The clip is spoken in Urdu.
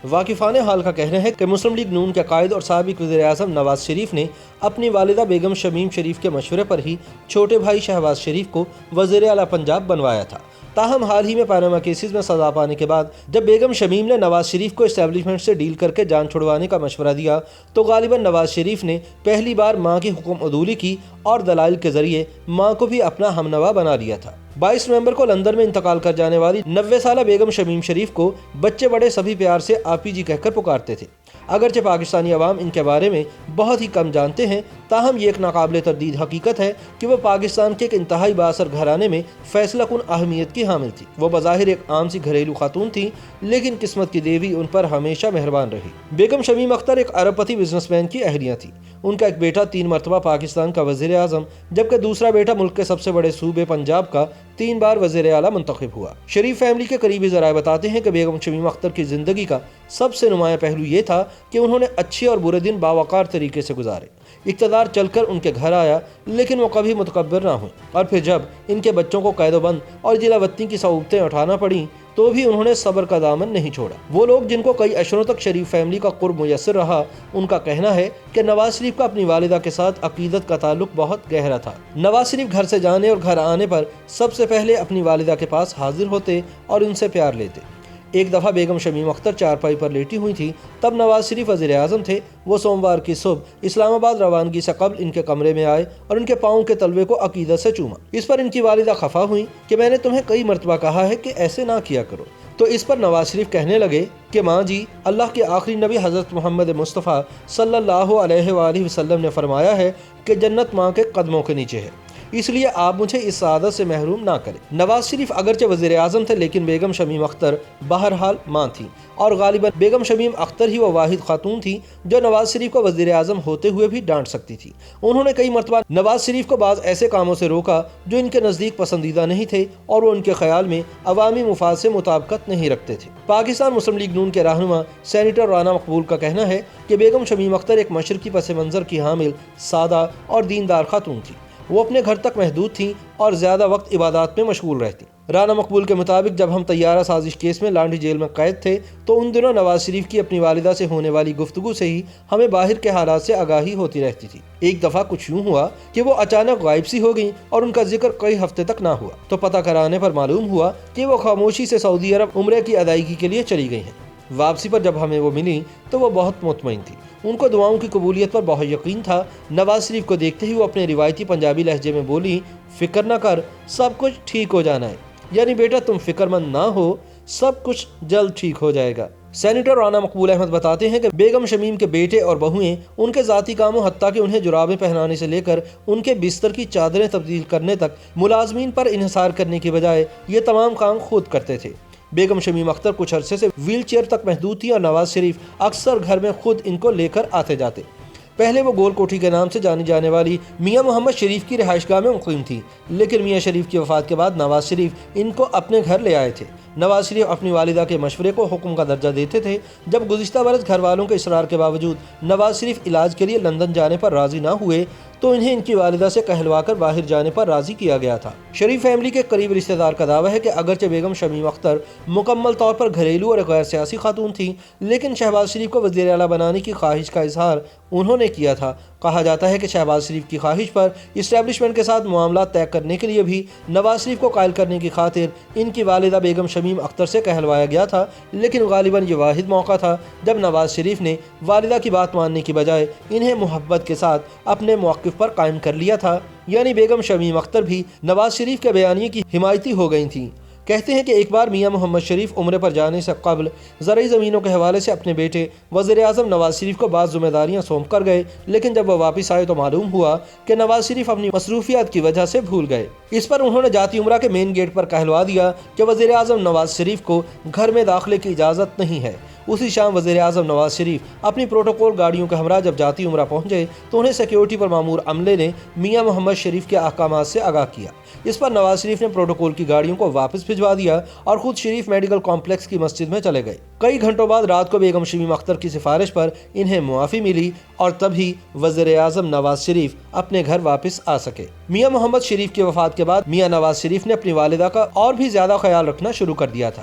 واقفان حال کا کہنا ہے کہ مسلم لیگ نون کے قائد اور سابق وزیر اعظم نواز شریف نے اپنی والدہ بیگم شمیم شریف کے مشورے پر ہی چھوٹے بھائی شہباز شریف کو وزیر اعلیٰ پنجاب بنوایا تھا۔ تاہم حال ہی میں پاناما کیسز میں سزا پانے کے بعد جب بیگم شمیم نے نواز شریف کو اسٹیبلشمنٹ سے ڈیل کر کے جان چھڑوانے کا مشورہ دیا تو غالباً نواز شریف نے پہلی بار ماں کی حکم عدولی کی اور دلائل کے ذریعے ماں کو بھی اپنا ہمنوا بنا لیا تھا۔ 22 نومبر کو لندن میں انتقال کر جانے والی 90 سالہ بیگم شمیم شریف کو بچے بڑے سبھی پیار سے آپی جی کہہ کر پکارتے تھے۔ اگرچہ پاکستانی عوام ان کے بارے میں بہت ہی کم جانتے ہیں، تاہم یہ ایک ناقابل تردید حقیقت ہے کہ وہ پاکستان کے ایک انتہائی بااثر گھرانے میں فیصلہ کن اہمیت کی حامل تھی۔ وہ بظاہر ایک عام سی گھریلو خاتون تھیں، لیکن قسمت کی دیوی ان پر ہمیشہ مہربان رہی۔ بیگم شمیم اختر ایک ارب پتی بزنس مین کی اہلیہ تھی۔ ان کا ایک بیٹا 3 مرتبہ پاکستان کا وزیر اعظم جبکہ دوسرا بیٹا ملک کے سب سے بڑے صوبے پنجاب کا 3 بار وزیر اعلیٰ منتخب ہوا۔ شریف فیملی کے قریبی ذرائع بتاتے ہیں کہ بیگم شمیم اختر کی زندگی کا سب سے نمایاں پہلو یہ تھا کہ انہوں نے اچھے اور برے دن باوقار طریقے سے گزارے۔ اقتدار چل کر ان کے گھر آیا، لیکن وہ کبھی متکبر نہ ہوئیں، اور پھر جب ان کے بچوں کو قید و بند اور جلا وطنی کی صعوبتیں اٹھانا پڑیں تو بھی انہوں نے صبر کا دامن نہیں چھوڑا۔ وہ لوگ جن کو کئی اشروں تک شریف فیملی کا قرب میسر رہا، ان کا کہنا ہے کہ نواز شریف کا اپنی والدہ کے ساتھ عقیدت کا تعلق بہت گہرا تھا۔ نواز شریف گھر سے جانے اور گھر آنے پر سب سے پہلے اپنی والدہ کے پاس حاضر ہوتے اور ان سے پیار لیتے۔ ایک دفعہ بیگم شمیم اختر چارپائی پر لیٹی ہوئی تھی، تب نواز شریف وزیر اعظم تھے۔ وہ سوموار کی صبح اسلام آباد روانگی سے قبل ان کے کمرے میں آئے اور ان کے پاؤں کے تلوے کو عقیدت سے چوما۔ اس پر ان کی والدہ خفا ہوئیں کہ میں نے تمہیں کئی مرتبہ کہا ہے کہ ایسے نہ کیا کرو۔ تو اس پر نواز شریف کہنے لگے کہ ماں جی، اللہ کے آخری نبی حضرت محمد مصطفیٰ صلی اللہ علیہ وآلہ وسلم نے فرمایا ہے کہ جنت ماں کے قدموں کے نیچے ہے، اس لیے آپ مجھے اس سعادت سے محروم نہ کریں۔ نواز شریف اگرچہ وزیر اعظم تھے، لیکن بیگم شمیم اختر بہرحال ماں تھیں، اور غالباً بیگم شمیم اختر ہی وہ واحد خاتون تھی جو نواز شریف کو وزیر اعظم ہوتے ہوئے بھی ڈانٹ سکتی تھی۔ انہوں نے کئی مرتبہ نواز شریف کو بعض ایسے کاموں سے روکا جو ان کے نزدیک پسندیدہ نہیں تھے اور وہ ان کے خیال میں عوامی مفاد سے مطابقت نہیں رکھتے تھے۔ پاکستان مسلم لیگ نون کے رہنما سینیٹر رانا مقبول کا کہنا ہے کہ بیگم شمیم اختر ایک مشرقی پس منظر کی حامل، سادہ اور دیندار خاتون تھی۔ وہ اپنے گھر تک محدود تھیں اور زیادہ وقت عبادات میں مشغول رہتی۔ رانا مقبول کے مطابق جب ہم طیارہ سازش کیس میں لانڈھی جیل میں قید تھے تو ان دنوں نواز شریف کی اپنی والدہ سے ہونے والی گفتگو سے ہی ہمیں باہر کے حالات سے آگاہی ہوتی رہتی تھی۔ ایک دفعہ کچھ یوں ہوا کہ وہ اچانک غائب سی ہو گئیں اور ان کا ذکر کئی ہفتے تک نہ ہوا، تو پتہ کرانے پر معلوم ہوا کہ وہ خاموشی سے سعودی عرب عمرے کی ادائیگی کے لیے چلی گئی ہیں۔ واپسی پر جب ہمیں وہ ملیں تو وہ بہت مطمئن تھی، ان کو دعاؤں کی قبولیت پر بہت یقین تھا۔ نواز شریف کو دیکھتے ہی وہ اپنے روایتی پنجابی لہجے میں بولی، فکر نہ کر، سب کچھ ٹھیک ہو جانا ہے، یعنی بیٹا تم فکر مند نہ ہو، سب کچھ جلد ٹھیک ہو جائے گا۔ سینیٹر رانا مقبول احمد بتاتے ہیں کہ بیگم شمیم کے بیٹے اور بہوئیں ان کے ذاتی کاموں حتیٰ کہ انہیں جرابیں پہنانے سے لے کر ان کے بستر کی چادریں تبدیل کرنے تک ملازمین پر انحصار کرنے کی بجائے یہ تمام کام خود کرتے تھے۔ بیگم شمیم اختر کچھ عرصے سے ویل چیئر تک محدود تھی اور نواز شریف اکثر گھر میں خود ان کو لے کر آتے جاتے۔ پہلے وہ گول کوٹھی کے نام سے جانی جانے والی میاں محمد شریف کی رہائش گاہ میں مقیم تھی، لیکن میاں شریف کی وفات کے بعد نواز شریف ان کو اپنے گھر لے آئے تھے۔ نواز شریف اپنی والدہ کے مشورے کو حکم کا درجہ دیتے تھے۔ جب گزشتہ برس گھر والوں کے اصرار کے باوجود نواز شریف علاج کے لیے لندن جانے پر راضی نہ ہوئے تو انہیں ان کی والدہ سے کہلوا کر باہر جانے پر راضی کیا گیا تھا۔ شریف فیملی کے قریب رشتہ دار کا دعویٰ ہے کہ اگرچہ بیگم شمیم اختر مکمل طور پر گھریلو اور غیر سیاسی خاتون تھیں، لیکن شہباز شریف کو وزیر اعلیٰ بنانے کی خواہش کا اظہار انہوں نے کیا تھا۔ کہا جاتا ہے کہ شہباز شریف کی خواہش پر اسٹیبلشمنٹ کے ساتھ معاملات طے کرنے کے لیے بھی نواز شریف کو قائل کرنے کی خاطر ان کی والدہ بیگم شمیم اختر سے کہلوایا گیا تھا، لیکن غالباً یہ واحد موقع تھا جب نواز شریف نے والدہ کی بات ماننے کی بجائے انہیں محبت کے ساتھ اپنے موقف پر قائم کر لیا تھا، یعنی بیگم شمیم اختر بھی نواز شریف کے بیانیے کی حمایتی ہو گئی تھیں۔ کہتے ہیں کہ ایک بار میاں محمد شریف عمرے پر جانے سے قبل زرعی زمینوں کے حوالے سے اپنے بیٹے وزیر اعظم نواز شریف کو بعض ذمہ داریاں سونپ کر گئے، لیکن جب وہ واپس آئے تو معلوم ہوا کہ نواز شریف اپنی مصروفیات کی وجہ سے بھول گئے۔ اس پر انہوں نے جاتی عمرہ کے مین گیٹ پر کہلوا دیا کہ وزیر اعظم نواز شریف کو گھر میں داخلے کی اجازت نہیں ہے۔ اسی شام وزیر اعظم نواز شریف اپنی پروٹوکول گاڑیوں کے ہمراہ جب جاتی عمرہ پہنچے تو انہیں سیکیورٹی پر مامور عملے نے میاں محمد شریف کے احکامات سے آگاہ کیا۔ اس پر نواز شریف نے پروٹوکول کی گاڑیوں کو واپس بھجوا دیا اور خود شریف میڈیکل کمپلیکس کی مسجد میں چلے گئے۔ کئی گھنٹوں بعد رات کو بیگم شمیم اختر کی سفارش پر انہیں معافی ملی اور تبھی وزیر اعظم نواز شریف اپنے گھر واپس آ سکے۔ میاں محمد شریف کی وفات کے بعد میاں نواز شریف نے اپنی والدہ کا اور بھی زیادہ خیال رکھنا شروع کر دیا تھا۔